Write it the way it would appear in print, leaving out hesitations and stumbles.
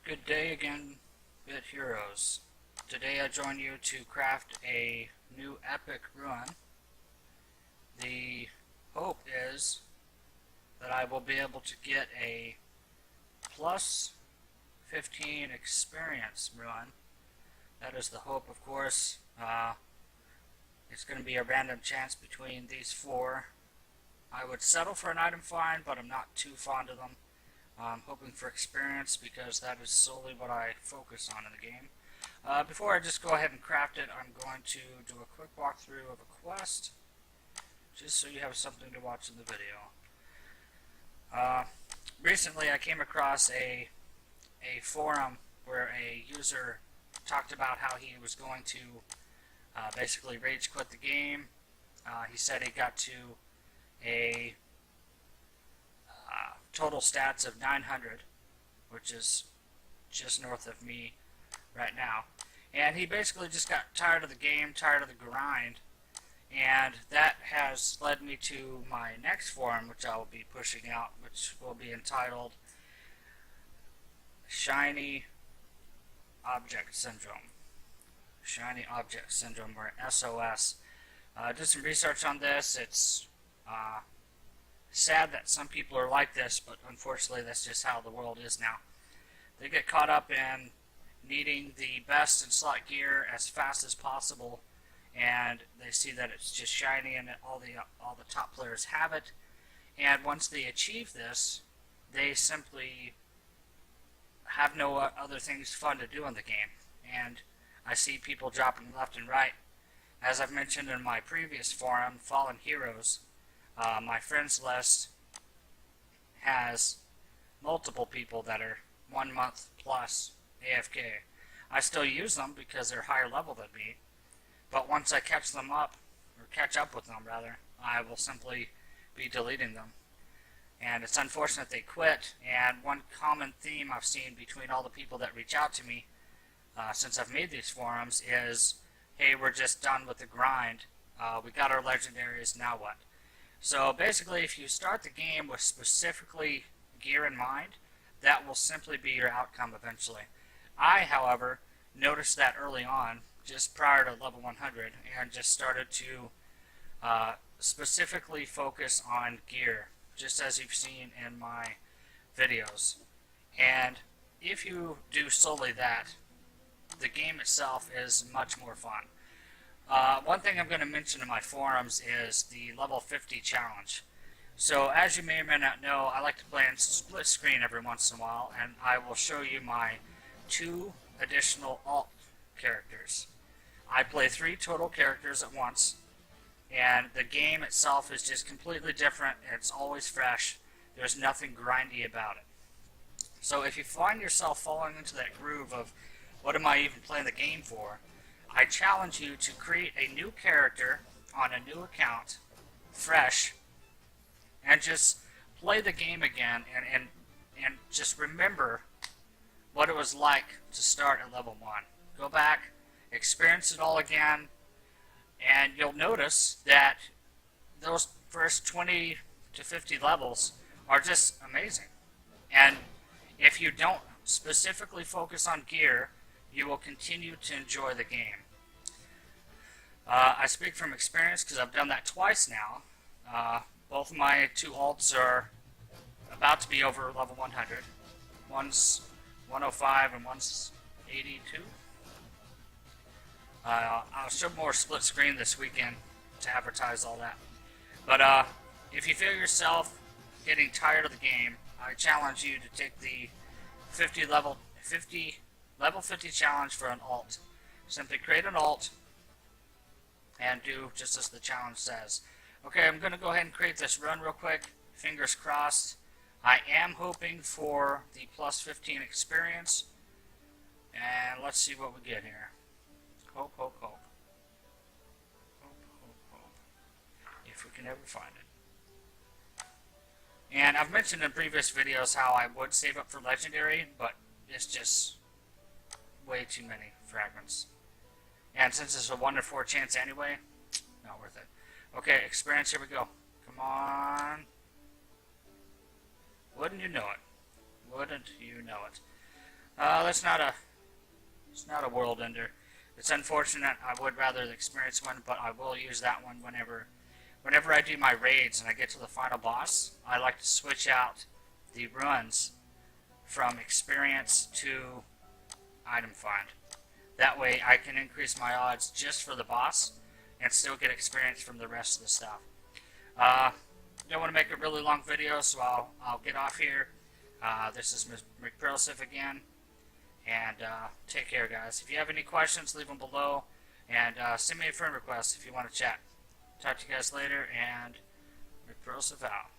Good day again, Bit Heroes. Today I join you to craft a new epic run. The hope is that I will be able to get a plus 15 experience run. That is the hope, of course. It's going to be a random chance between these four. I would settle for an item find, but I'm not too fond of them. I'm hoping for experience because that is solely what I focus on in the game. Before I just go ahead and craft it, I'm going to do a quick walkthrough of a quest, just so you have something to watch in the video. Recently I came across a forum where a user talked about how he was going to basically rage quit the game. He said he got to a total stats of 900, which is just north of me right now. And he basically just got tired of the game, tired of the grind, and that has led me to my next forum, which I will be pushing out, which will be entitled Shiny Object Syndrome. Shiny Object Syndrome, or SOS. Did some research on this. It's sad that some people are like this, but unfortunately that's just how the world is now. They get caught up in needing the best in slot gear as fast as possible, and they see that it's just shiny and that all the top players have it, and once they achieve this, they simply have no other things fun to do in the game. And I see people dropping left and right. As I've mentioned in my previous forum, Fallen Heroes, my friends list has multiple people that are 1 month plus AFK. I still use them because they're higher level than me, but once I catch them up, or catch up with them rather, I will simply be deleting them. And it's unfortunate they quit, and one common theme I've seen between all the people that reach out to me since I've made these forums is, hey, we're just done with the grind, we got our legendaries, now what? So basically, if you start the game with specifically gear in mind, that will simply be your outcome eventually. I, however, noticed that early on, just prior to level 100, and just started to specifically focus on gear, just as you've seen in my videos. And if you do solely that, the game itself is much more fun. One thing I'm going to mention in my forums is the level 50 challenge. So as you may or may not know, I like to play in split screen every once in a while, and I will show you my 2 additional alt characters. I play 3 total characters at once, and the game itself is just completely different. It's always fresh. There's nothing grindy about it. So if you find yourself falling into that groove of, what am I even playing the game for? I challenge you to create a new character on a new account, fresh, and just play the game again and just remember what it was like to start at level 1. Go back, experience it all again, and you'll notice that those first 20 to 50 levels are just amazing. And if you don't specifically focus on gear, you will continue to enjoy the game. I speak from experience because I've done that twice now. Both of my 2 alts are about to be over level 100. One's 105 and one's 82. I'll show more split screen this weekend to advertise all that. But if you feel yourself getting tired of the game, I challenge you to take the level 50 challenge for an alt. Simply create an alt and do just as the challenge says. Okay, I'm going to go ahead and create this run real quick. Fingers crossed. I am hoping for the plus 15 experience. And let's see what we get here. Hope, hope, hope. Hope, hope, hope. If we can ever find it. And I've mentioned in previous videos how I would save up for legendary, but it's just way too many fragments. And since it's a 1 in 4 chance anyway, not worth it. Okay, experience, here we go. Come on. Wouldn't you know it? Wouldn't you know it? That's not a it's not a world ender. It's unfortunate. I would rather the experience one, but I will use that one whenever I do my raids and I get to the final boss. I like to switch out the runs from experience to item find. That way I can increase my odds just for the boss and still get experience from the rest of the stuff. Don't want to make a really long video, so I'll get off here. This is McProseph again, and take care, guys. If you have any questions, leave them below, and send me a friend request if you want to chat. Talk to you guys later, and McProseph out.